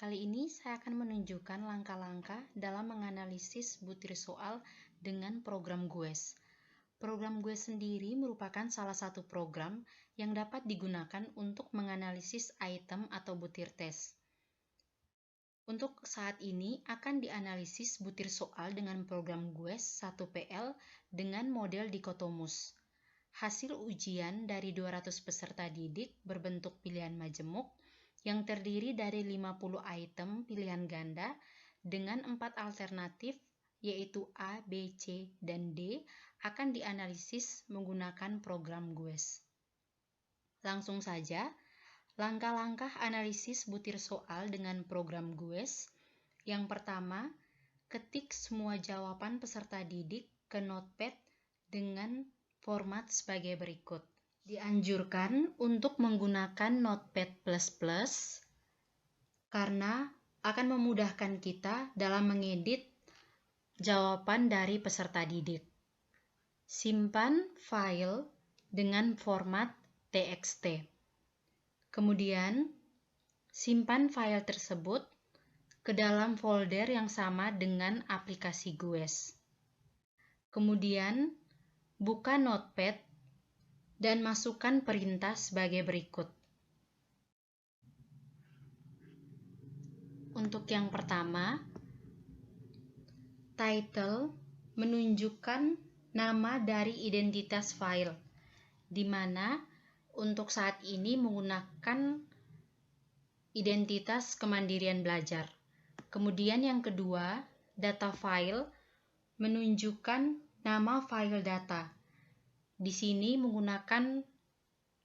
Kali ini saya akan menunjukkan langkah-langkah dalam menganalisis butir soal dengan program GUES. Program GUES sendiri merupakan salah satu program yang dapat digunakan untuk menganalisis item atau butir tes. Untuk saat ini akan dianalisis butir soal dengan program GUES 1PL dengan model dikotomus. Hasil ujian dari 200 peserta didik berbentuk pilihan majemuk yang terdiri dari 50 item pilihan ganda dengan 4 alternatif yaitu A, B, C, dan D akan dianalisis menggunakan program GUES. Langsung saja, langkah-langkah analisis butir soal dengan program GUES. Yang pertama, ketik semua jawaban peserta didik ke notepad dengan format sebagai berikut. Dianjurkan untuk menggunakan Notepad++ karena akan memudahkan kita dalam mengedit jawaban dari peserta didik. Simpan file dengan format TXT. Kemudian, simpan file tersebut ke dalam folder yang sama dengan aplikasi GUES. Kemudian, buka Notepad dan masukkan perintah sebagai berikut. Untuk yang pertama, title menunjukkan nama dari identitas file, di mana untuk saat ini menggunakan identitas Kemandirian Belajar. Kemudian yang kedua, data file menunjukkan nama file data. Di sini menggunakan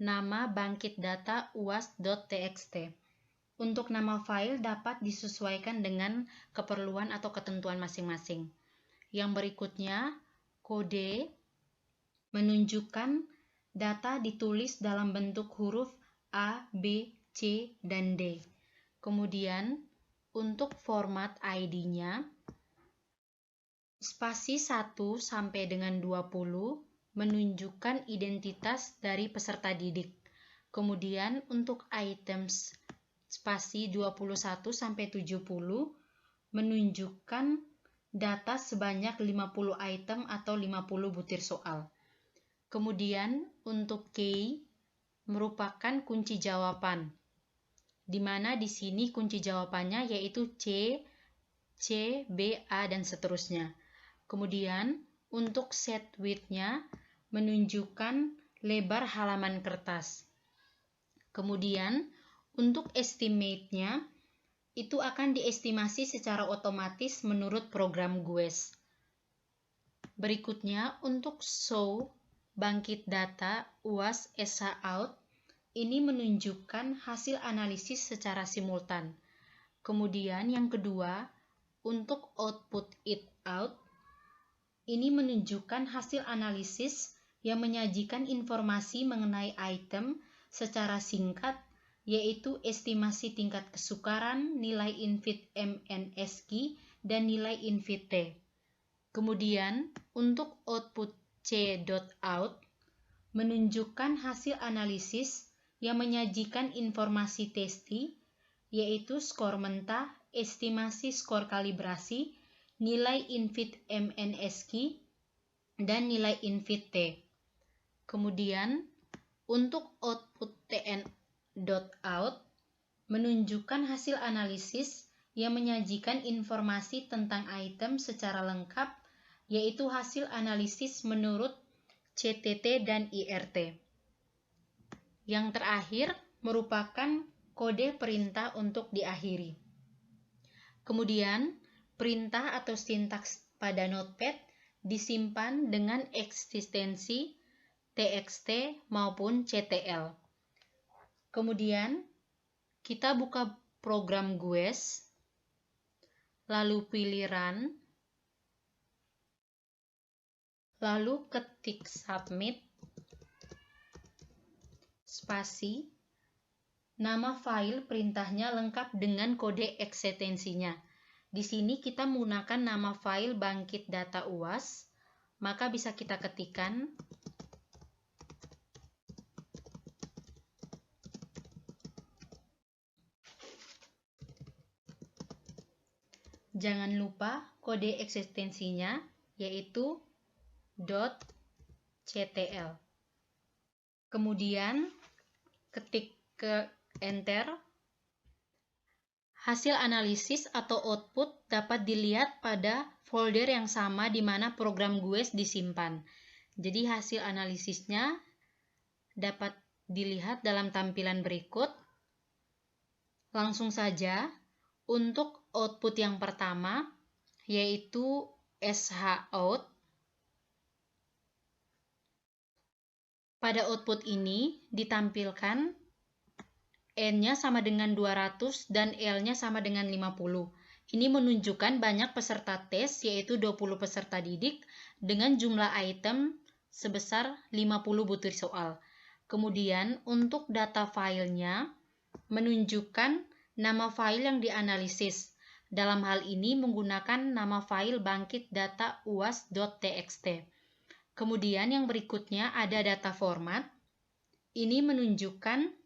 nama bangkit data uas.txt. Untuk nama file dapat disesuaikan dengan keperluan atau ketentuan masing-masing. Yang berikutnya, kode menunjukkan data ditulis dalam bentuk huruf A, B, C, dan D. Kemudian, untuk format ID-nya, spasi 1 sampai dengan 20 menunjukkan identitas dari peserta didik. Kemudian untuk items spasi 21 sampai 70 menunjukkan data sebanyak 50 item atau 50 butir soal. Kemudian untuk key merupakan kunci jawaban, di mana di sini kunci jawabannya yaitu C, B, A, dan seterusnya. Kemudian untuk set width-nya menunjukkan lebar halaman kertas. Kemudian untuk estimate-nya itu akan diestimasi secara otomatis menurut program GUES. Berikutnya untuk show bangkit data UAS ESA out ini menunjukkan hasil analisis secara simultan. Kemudian yang kedua, untuk output it out ini menunjukkan hasil analisis yang menyajikan informasi mengenai item secara singkat, yaitu estimasi tingkat kesukaran, nilai infit MNSQ, dan nilai infit T. Kemudian, untuk output C.out menunjukkan hasil analisis yang menyajikan informasi testi, yaitu skor mentah, estimasi skor kalibrasi, nilai infit MNSQ, dan nilai infit T. Kemudian, untuk output TN.out menunjukkan hasil analisis yang menyajikan informasi tentang item secara lengkap, yaitu hasil analisis menurut CTT dan IRT. Yang terakhir merupakan kode perintah untuk diakhiri. Kemudian, perintah atau sintaks pada Notepad disimpan dengan eksistensi TXT maupun CTL. Kemudian, kita buka program GUES, lalu pilih Run, lalu ketik Submit, spasi, nama file perintahnya lengkap dengan kode eksistensinya. Di sini kita menggunakan nama file bangkit data UAS, maka bisa kita ketikkan Jangan lupa kode eksistensinya yaitu .ctl. Kemudian ketik ke enter. Hasil analisis atau output dapat dilihat pada folder yang sama di mana program GUES disimpan. Jadi hasil analisisnya dapat dilihat dalam tampilan berikut. Langsung saja untuk output yang pertama yaitu shout. Pada output ini ditampilkan N-nya sama dengan 200 dan L-nya sama dengan 50. Ini menunjukkan banyak peserta tes, yaitu 20 peserta didik, dengan jumlah item sebesar 50 butir soal. Kemudian untuk data filenya menunjukkan nama file yang dianalisis. Dalam hal ini menggunakan nama file bangkit data uas.txt. Kemudian yang berikutnya ada data format. Ini menunjukkan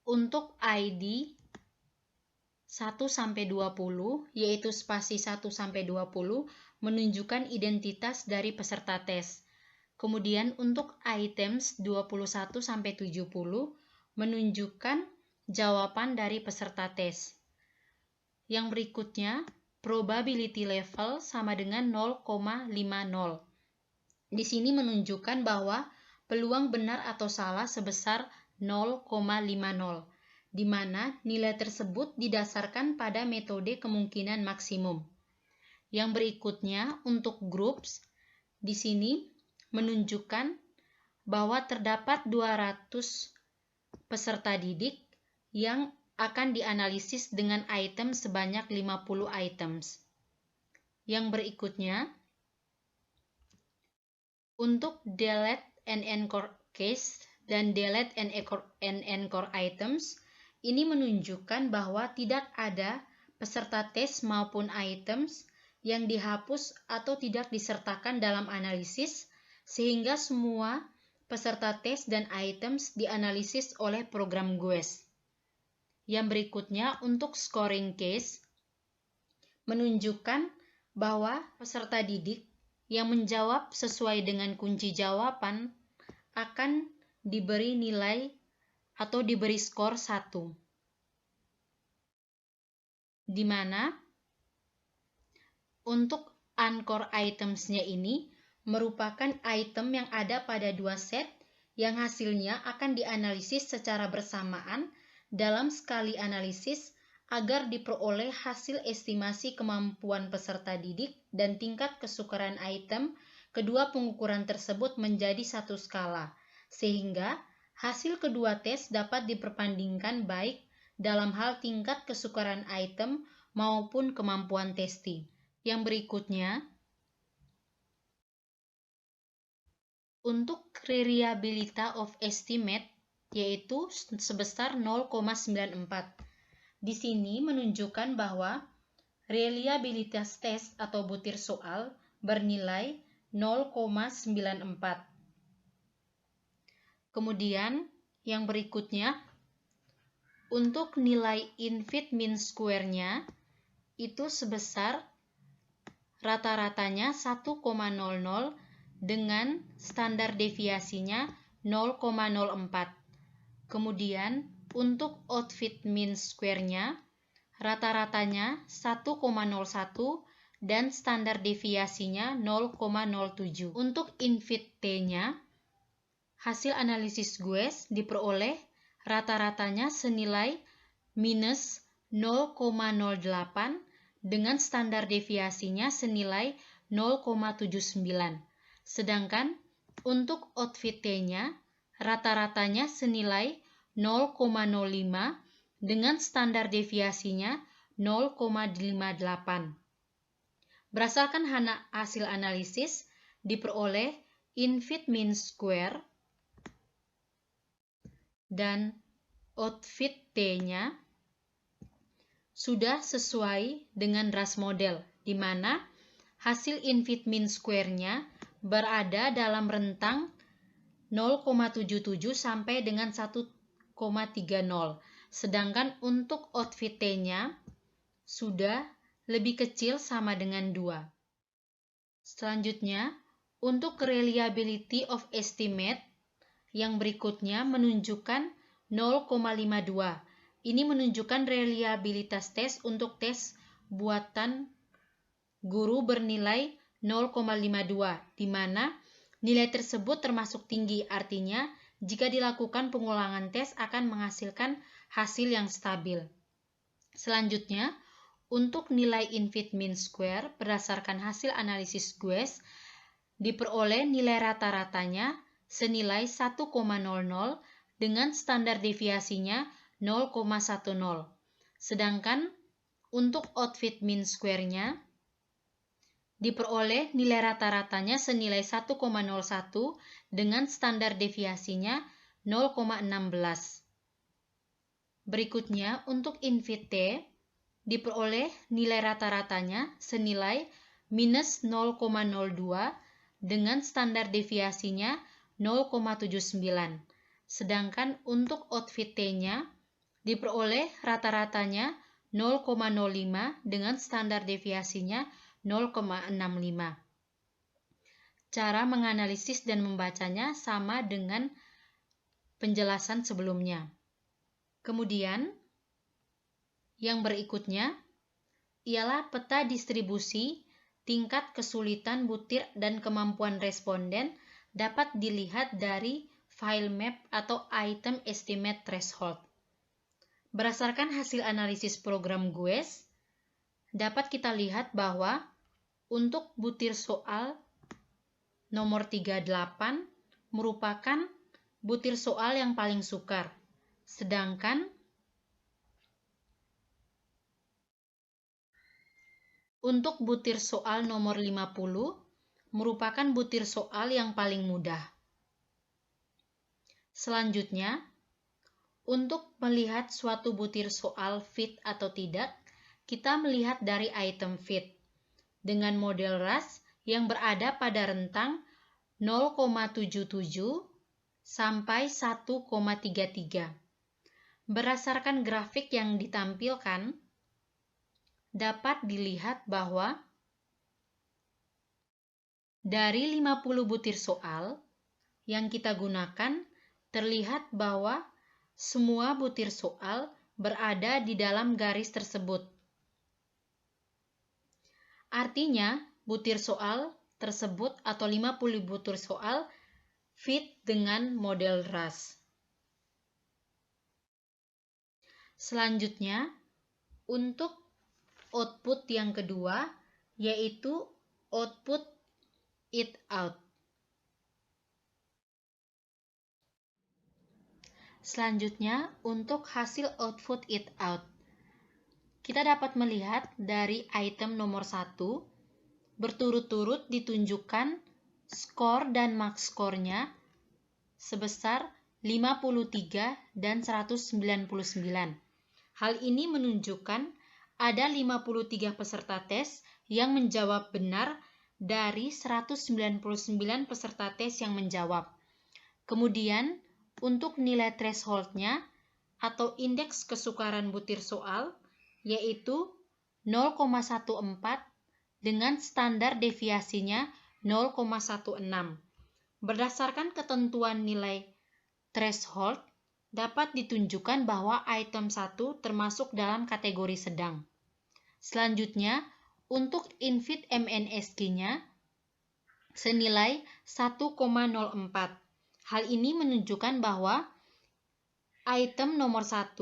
untuk ID 1-20 yaitu spasi 1-20 menunjukkan identitas dari peserta tes. Kemudian untuk items 21-70 menunjukkan jawaban dari peserta tes. Yang berikutnya probability level sama dengan 0,50. Di sini menunjukkan bahwa peluang benar atau salah sebesar 0,50, di mana nilai tersebut didasarkan pada metode kemungkinan maksimum. Yang berikutnya untuk groups, di sini menunjukkan bahwa terdapat 200 peserta didik yang akan dianalisis dengan item sebanyak 50 items. Yang berikutnya untuk delete and encore case dan delete and encore items, ini menunjukkan bahwa tidak ada peserta tes maupun items yang dihapus atau tidak disertakan dalam analisis, sehingga semua peserta tes dan items dianalisis oleh program GUES. Yang berikutnya untuk scoring case, menunjukkan bahwa peserta didik yang menjawab sesuai dengan kunci jawaban akan diberi nilai atau diberi skor 1. Di mana untuk anchor items-nya ini merupakan item yang ada pada 2 set yang hasilnya akan dianalisis secara bersamaan dalam sekali analisis agar diperoleh hasil estimasi kemampuan peserta didik dan tingkat kesukaran item. Kedua pengukuran tersebut menjadi satu skala, sehingga hasil kedua tes dapat diperbandingkan baik dalam hal tingkat kesukaran item maupun kemampuan testi. Yang berikutnya, untuk reliability of estimate yaitu sebesar 0,94. Di sini menunjukkan bahwa reliabilitas tes atau butir soal bernilai 0,94. Kemudian yang berikutnya untuk nilai infit mean square-nya itu sebesar rata-ratanya 1,00 dengan standar deviasinya 0,04. Kemudian untuk outfit mean square-nya rata-ratanya 1,01 dan standar deviasinya 0,07. Untuk infit T-nya, hasil analisis GUES diperoleh rata-ratanya senilai minus 0,08 dengan standar deviasinya senilai 0,79. Sedangkan untuk outfit T-nya rata-ratanya senilai 0,05 dengan standar deviasinya 0,58. Berdasarkan hasil analisis diperoleh infit mean square dan outfit T-nya sudah sesuai dengan RAS model, di mana hasil infit mean square-nya berada dalam rentang 0,77 sampai dengan 1,30. Sedangkan untuk outfit T-nya sudah lebih kecil sama dengan 2. Selanjutnya, untuk reliability of estimate, yang berikutnya menunjukkan 0,52. Ini menunjukkan reliabilitas tes untuk tes buatan guru bernilai 0,52, di mana nilai tersebut termasuk tinggi, artinya jika dilakukan pengulangan tes akan menghasilkan hasil yang stabil. Selanjutnya, untuk nilai infit mean square berdasarkan hasil analisis GWES, diperoleh nilai rata-ratanya senilai 1,00 dengan standar deviasinya 0,10. Sedangkan untuk outfit mean square-nya diperoleh nilai rata-ratanya senilai 1,01 dengan standar deviasinya 0,16. Berikutnya, untuk infit T diperoleh nilai rata-ratanya senilai minus 0,02 dengan standar deviasinya 0,79. Sedangkan untuk outfit T-nya diperoleh rata-ratanya 0,05 dengan standar deviasinya 0,65. Cara menganalisis dan membacanya sama dengan penjelasan sebelumnya. Kemudian, yang berikutnya ialah peta distribusi tingkat kesulitan butir dan kemampuan responden dapat dilihat dari file map atau item estimate threshold. Berdasarkan hasil analisis program GWES, dapat kita lihat bahwa untuk butir soal nomor 38 merupakan butir soal yang paling sukar, sedangkan untuk butir soal nomor 50 merupakan butir soal yang paling mudah. Selanjutnya, untuk melihat suatu butir soal fit atau tidak, kita melihat dari item fit dengan model RAS yang berada pada rentang 0,77 sampai 1,33. Berdasarkan grafik yang ditampilkan, dapat dilihat bahwa dari 50 butir soal yang kita gunakan, terlihat bahwa semua butir soal berada di dalam garis tersebut. Artinya, butir soal tersebut atau 50 butir soal fit dengan model RAS. Selanjutnya, untuk output yang kedua, yaitu output it out. Selanjutnya, untuk hasil output it out, kita dapat melihat dari item nomor 1, berturut-turut ditunjukkan skor dan max skornya sebesar 53 dan 199. Hal ini menunjukkan ada 53 peserta tes yang menjawab benar dari 199 peserta tes yang menjawab. Kemudian, untuk nilai threshold-nya atau indeks kesukaran butir soal, yaitu 0,14 dengan standar deviasinya 0,16. Berdasarkan ketentuan nilai threshold, dapat ditunjukkan bahwa item 1 termasuk dalam kategori sedang. Selanjutnya, untuk infit MNSG-nya senilai 1,04. Hal ini menunjukkan bahwa item nomor 1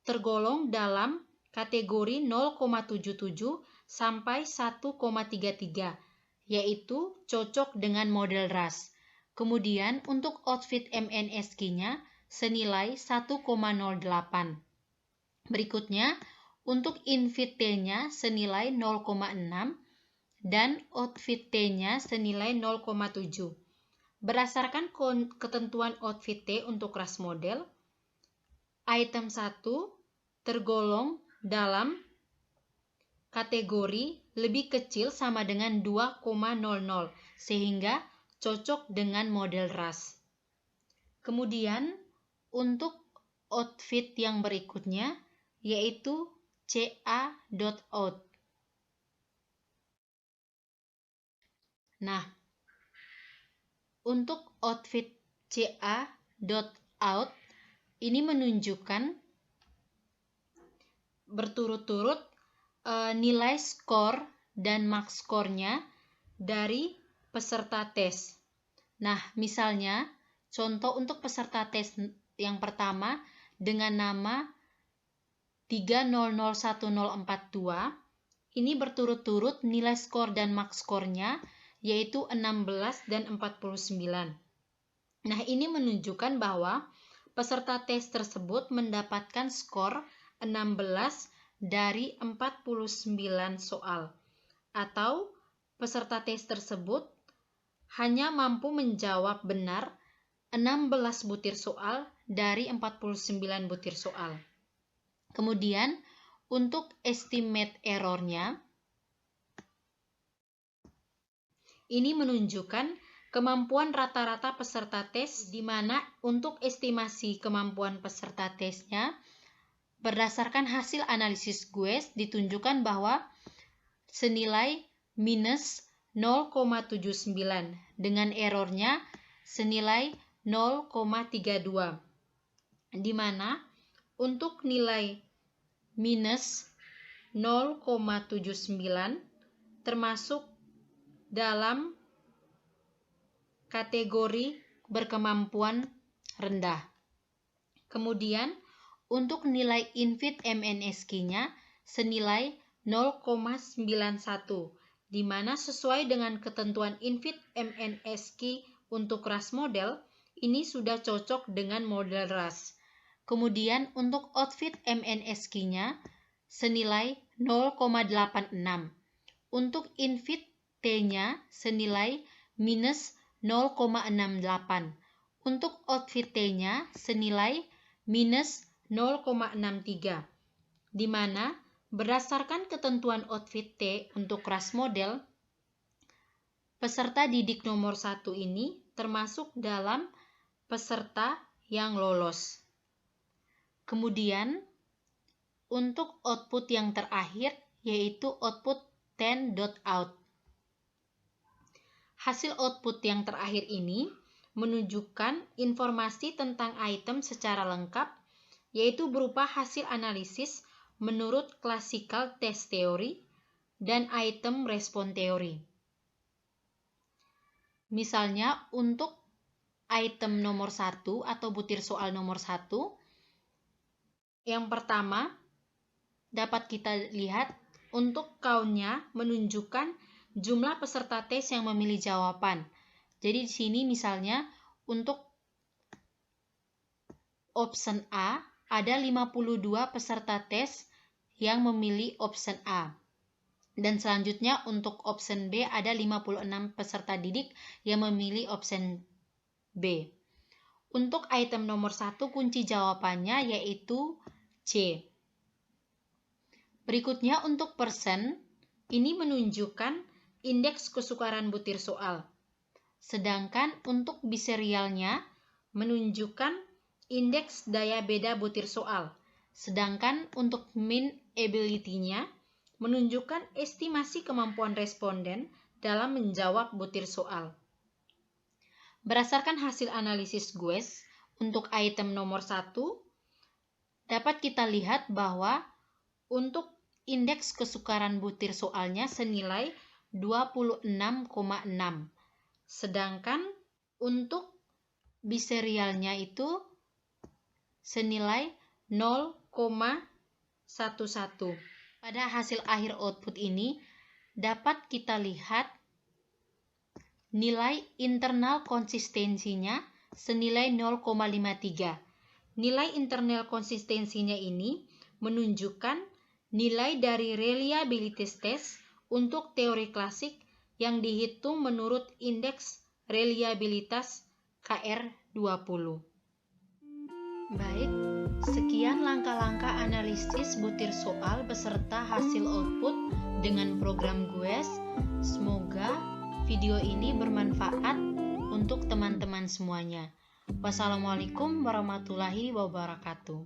tergolong dalam kategori 0,77 sampai 1,33, yaitu cocok dengan model RAS. Kemudian untuk outfit MNSG-nya senilai 1,08. Berikutnya, untuk infit T-nya senilai 0,6 dan outfit T-nya senilai 0,7. Berdasarkan ketentuan outfit T untuk RAS model, item 1 tergolong dalam kategori lebih kecil sama dengan 2,00 sehingga cocok dengan model RAS. Kemudian untuk outfit yang berikutnya yaitu CA.out. Nah, untuk outfit CA.out ini menunjukkan berturut-turut nilai skor dan max skornya dari peserta tes. Nah, misalnya contoh untuk peserta tes yang pertama dengan nama 3001042, ini berturut-turut nilai skor dan max skornya yaitu 16 dan 49. Nah, ini menunjukkan bahwa peserta tes tersebut mendapatkan skor 16 dari 49 soal, atau peserta tes tersebut hanya mampu menjawab benar 16 butir soal dari 49 butir soal. Kemudian, untuk estimate error-nya, ini menunjukkan kemampuan rata-rata peserta tes, di mana untuk estimasi kemampuan peserta tesnya, berdasarkan hasil analisis GWES ditunjukkan bahwa senilai minus 0,79 dengan errornya senilai 0,32, di mana untuk nilai minus 0,79 termasuk dalam kategori berkemampuan rendah. Kemudian untuk nilai INVIT MNSQ-nya senilai 0,91, di mana sesuai dengan ketentuan INVIT MNSQ untuk RAS model, ini sudah cocok dengan model RAS. Kemudian untuk outfit MNSQ-nya senilai 0,86. Untuk INVIT T-nya senilai minus 0,68. Untuk outfit T-nya senilai minus 0,63, di mana berdasarkan ketentuan outfit T untuk RAS model, peserta didik nomor 1 ini termasuk dalam peserta yang lolos. Kemudian, untuk output yang terakhir, yaitu output 10.out. Hasil output yang terakhir ini menunjukkan informasi tentang item secara lengkap, yaitu berupa hasil analisis menurut classical test theory dan item respon teori. Misalnya untuk item nomor 1 atau butir soal nomor 1, yang pertama dapat kita lihat untuk count-nya menunjukkan jumlah peserta tes yang memilih jawaban. Jadi di sini misalnya untuk option A ada 52 peserta tes yang memilih option A. Dan selanjutnya untuk option B ada 56 peserta didik yang memilih option B. Untuk item nomor 1 kunci jawabannya yaitu C. Berikutnya untuk persen, ini menunjukkan indeks kesukaran butir soal. Sedangkan untuk biserialnya menunjukkan indeks daya beda butir soal. Sedangkan untuk mean ability-nya menunjukkan estimasi kemampuan responden dalam menjawab butir soal. Berdasarkan hasil analisis GWES untuk item nomor 1, dapat kita lihat bahwa untuk indeks kesukaran butir soalnya senilai 26,6. Sedangkan untuk biserialnya itu senilai 0,11. Pada hasil akhir output ini dapat kita lihat nilai internal konsistensinya senilai 0,53. Nilai internal konsistensinya ini menunjukkan nilai dari reliability test untuk teori klasik yang dihitung menurut indeks reliabilitas KR20. Baik, sekian langkah-langkah analisis butir soal beserta hasil output dengan program GWES. Semoga video ini bermanfaat untuk teman-teman semuanya. Wassalamualaikum warahmatullahi wabarakatuh.